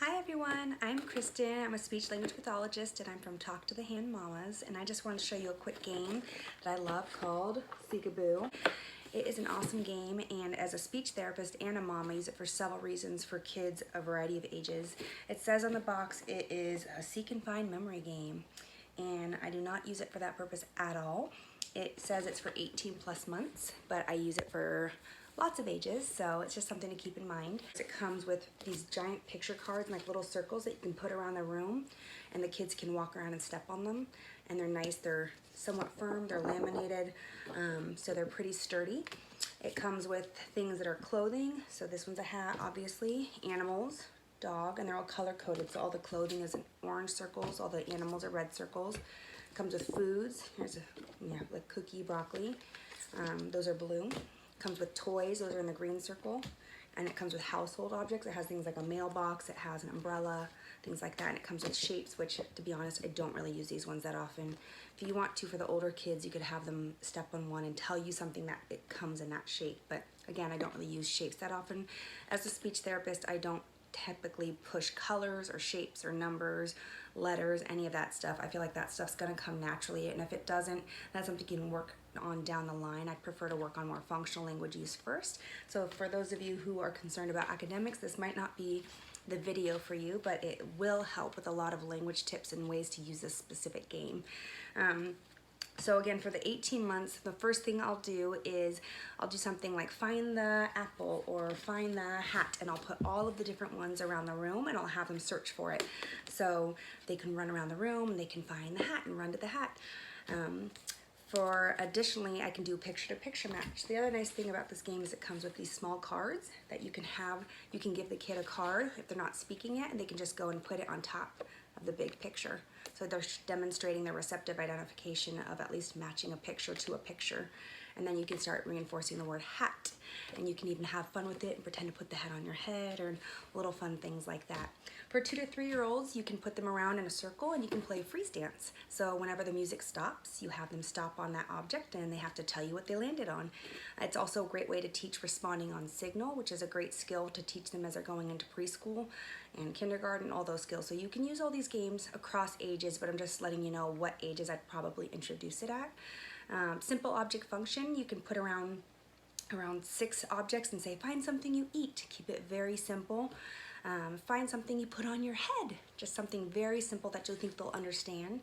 Hi everyone, I'm Kristen. I'm a speech language pathologist and I'm from Talk to the Hand Mamas, and I just want to show you a quick game that I love called Seekaboo. It is an awesome game, and as a speech therapist and a mom, I use it for several reasons for kids a variety of ages. It says on the box it is a seek and find memory game, and I do not use it for that purpose at all. It says it's for 18 plus months, but I use it for lots of ages, so it's just something to keep in mind. It comes with these giant picture cards, like little circles that you can put around the room, and the kids can walk around and step on them, and they're nice. They're somewhat firm, they're laminated, so they're pretty sturdy. It comes with things that are clothing, so this one's a hat, obviously, animals, dog, and they're all color coded, so all the clothing is in orange circles, all the animals are red circles. It comes with foods. Here's a like cookie, broccoli, those are blue. Comes with toys, those are in the green circle, and it comes with household objects. It has things like a mailbox, it has an umbrella, things like that, and it comes with shapes, which, to be honest, I don't really use these ones that often. If you want to, for the older kids, you could have them step on one and tell you something that it comes in that shape, but again, I don't really use shapes that often. As a speech therapist, I don't typically push colors or shapes or numbers, letters, any of that stuff. I feel like that stuff's gonna come naturally, and if it doesn't, that's something you can work on down the line. I'd prefer to work on more functional language use first. So for those of you who are concerned about academics, this might not be the video for you, but it will help with a lot of language tips and ways to use this specific game. So again, for the 18 months, the first thing I'll do is I'll do something like find the apple or find the hat, and I'll put all of the different ones around the room and I'll have them search for it. So they can run around the room and they can find the hat and run to the hat. Additionally, I can do picture-to-picture match. The other nice thing about this game is it comes with these small cards that you can have. You can give the kid a card if they're not speaking yet, and they can just go and put it on top of the big picture. So they're demonstrating their receptive identification of at least matching a picture to a picture. And then you can start reinforcing the word hat, and you can even have fun with it and pretend to put the hat on your head or little fun things like that. For 2 to 3 year olds, you can put them around in a circle and you can play freeze dance. So whenever the music stops, you have them stop on that object and they have to tell you what they landed on. It's also a great way to teach responding on signal, which is a great skill to teach them as they're going into preschool and kindergarten, all those skills. So you can use all these games across ages, but I'm just letting you know what ages I'd probably introduce it at. Simple object function, you can put around 6 objects and say, find something you eat. Keep it very simple. Find something you put on your head. Just something very simple that you'll think they'll understand.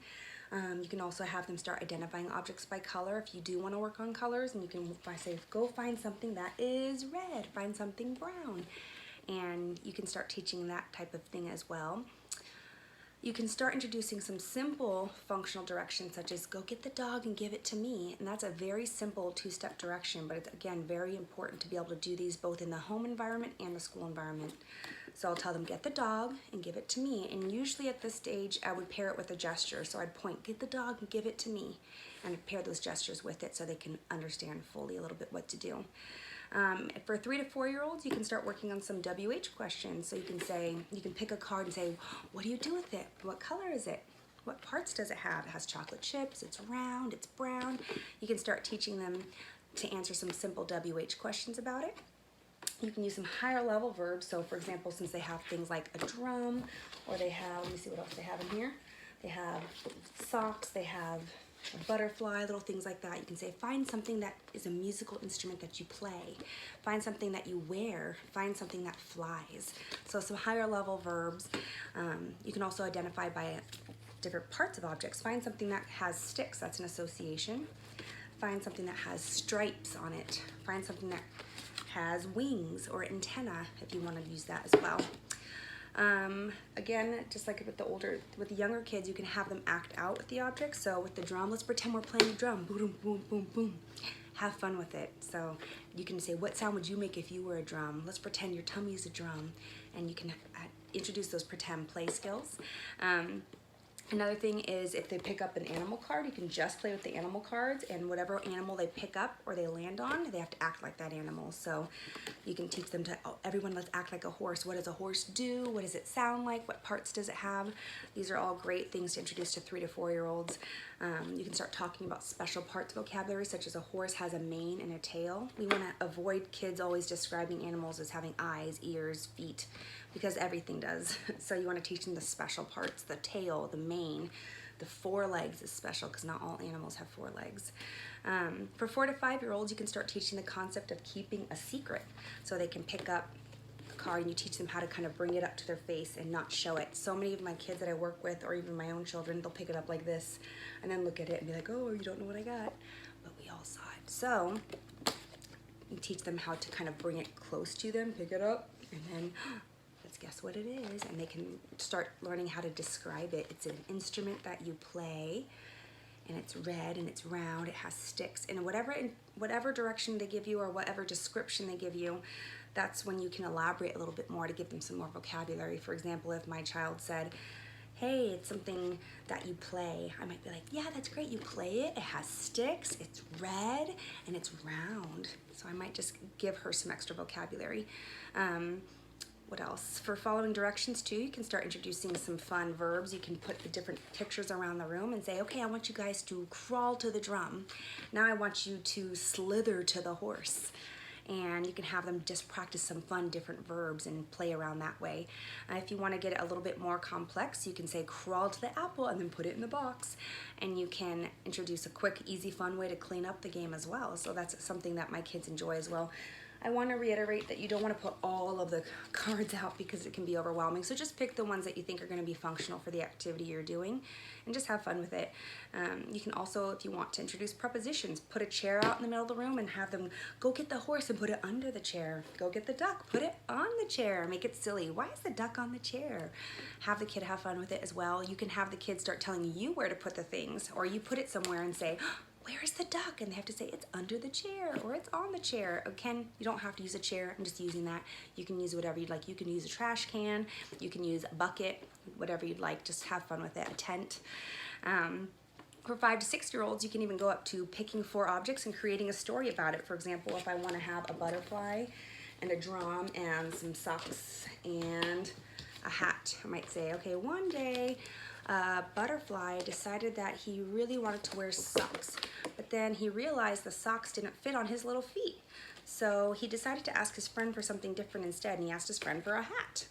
You can also have them start identifying objects by color if you do want to work on colors, and you can say, go find something that is red, find something brown. And you can start teaching that type of thing as well. You can start introducing some simple functional directions, such as go get the dog and give it to me. And that's a very simple 2-step direction, but it's again very important to be able to do these both in the home environment and the school environment. So I'll tell them get the dog and give it to me. And usually at this stage I would pair it with a gesture. So I'd point, get the dog and give it to me, and I'd pair those gestures with it so they can understand fully a little bit what to do. For 3 to 4 year olds, you can start working on some WH questions. So you can pick a card and say, what do you do with it? What color is it? What parts does it have? It has chocolate chips, it's round, it's brown. You can start teaching them to answer some simple WH questions about it. You can use some higher level verbs. So for example, since they have things like a drum, or they have, let me see what else they have in here. They have socks, they have a butterfly, little things like that. You can say, find something that is a musical instrument that you play. Find something that you wear. Find something that flies. So some higher level verbs. You can also identify by different parts of objects. Find something that has sticks, that's an association. Find something that has stripes on it. Find something that has wings or antenna, if you want to use that as well. Again, just like with the younger kids, you can have them act out with the objects. So with the drum, let's pretend we're playing a drum. Boom, boom, boom, boom. Have fun with it. So you can say, what sound would you make if you were a drum? Let's pretend your tummy is a drum. And you can introduce those pretend play skills. Another thing is if they pick up an animal card, you can just play with the animal cards, and whatever animal they pick up or they land on, they have to act like that animal. So you can teach them to, everyone let's act like a horse. What does a horse do? What does it sound like? What parts does it have? These are all great things to introduce to 3 to 4 year olds. You can start talking about special parts vocabulary, such as a horse has a mane and a tail. We want to avoid kids always describing animals as having eyes, ears, feet. because everything does. So you want to teach them the special parts, the tail, the mane. The forelegs is special because not all animals have forelegs. For 4 to 5 year olds, you can start teaching the concept of keeping a secret. So they can pick up a card and you teach them how to kind of bring it up to their face and not show it. So many of my kids that I work with, or even my own children, they'll pick it up like this and then look at it and be like, oh, you don't know what I got. But we all saw it. So you teach them how to kind of bring it close to them, pick it up, and then let's guess what it is. And they can start learning how to describe it. It's an instrument that you play, and it's red and it's round, it has sticks, and whatever direction they give you or whatever description they give you, that's when you can elaborate a little bit more to give them some more vocabulary. For example, if my child said, hey, it's something that you play, I might be like, yeah, that's great, you play it, it has sticks, it's red, and it's round. So I might just give her some extra vocabulary. What else? For following directions too, you can start introducing some fun verbs. You can put the different pictures around the room and say, okay, I want you guys to crawl to the drum. Now I want you to slither to the horse. And you can have them just practice some fun different verbs and play around that way. If you want to get it a little bit more complex, you can say crawl to the apple and then put it in the box. And you can introduce a quick, easy, fun way to clean up the game as well. So that's something that my kids enjoy as well. I want to reiterate that you don't want to put all of the cards out because it can be overwhelming. So just pick the ones that you think are going to be functional for the activity you're doing and just have fun with it. You can also, if you want to introduce prepositions, put a chair out in the middle of the room and have them go get the horse and put it under the chair. Go get the duck, put it on the chair. Make it silly. Why is the duck on the chair? Have the kid have fun with it as well. You can have the kid start telling you where to put the things, or you put it somewhere and say, where's the duck? And they have to say it's under the chair or it's on the chair. Again, you don't have to use a chair. I'm just using that. You can use whatever you'd like. You can use a trash can. You can use a bucket, whatever you'd like. Just have fun with it. A tent. For 5 to 6 year olds, you can even go up to picking 4 objects and creating a story about it. For example, if I want to have a butterfly and a drum and some socks and a hat, I might say, okay, one day Butterfly decided that he really wanted to wear socks, but then he realized the socks didn't fit on his little feet. So he decided to ask his friend for something different instead, and he asked his friend for a hat.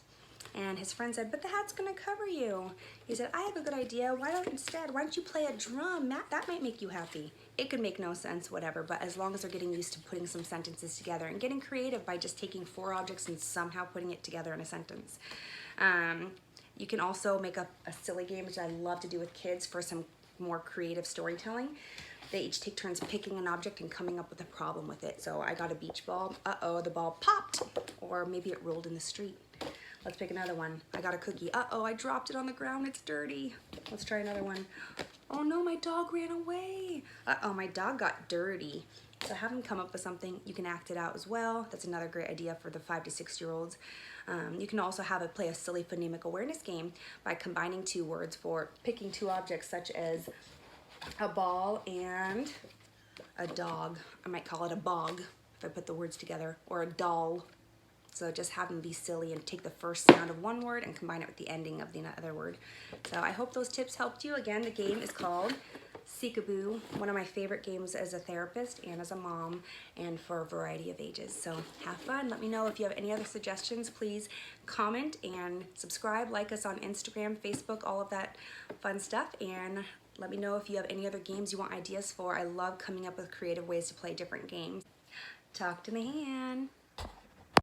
And his friend said, but the hat's gonna cover you. He said, I have a good idea. Why don't you play a drum? That might make you happy. It could make no sense, whatever, but as long as they're getting used to putting some sentences together and getting creative by just taking 4 objects and somehow putting it together in a sentence. You can also make up a silly game, which I love to do with kids for some more creative storytelling. They each take turns picking an object and coming up with a problem with it. So I got a beach ball. Uh-oh, the ball popped. Or maybe it rolled in the street. Let's pick another one. I got a cookie. Uh-oh, I dropped it on the ground. It's dirty. Let's try another one. Oh no, my dog ran away. Uh-oh, my dog got dirty. So have them come up with something. You can act it out as well. That's another great idea for the 5 to 6 year olds. You can also have it play a silly phonemic awareness game by combining 2 words for picking 2 objects such as a ball and a dog. I might call it a bog if I put the words together, or a doll. So just have them be silly and take the first sound of one word and combine it with the ending of the other word. So I hope those tips helped you. Again, the game is called Seekaboo, one of my favorite games as a therapist and as a mom, and for a variety of ages. So have fun. Let me know if you have any other suggestions. Please comment and subscribe, like us on Instagram, Facebook, all of that fun stuff, and let me know if you have any other games you want ideas for. I love coming up with creative ways to play different games. Talk to Mahan.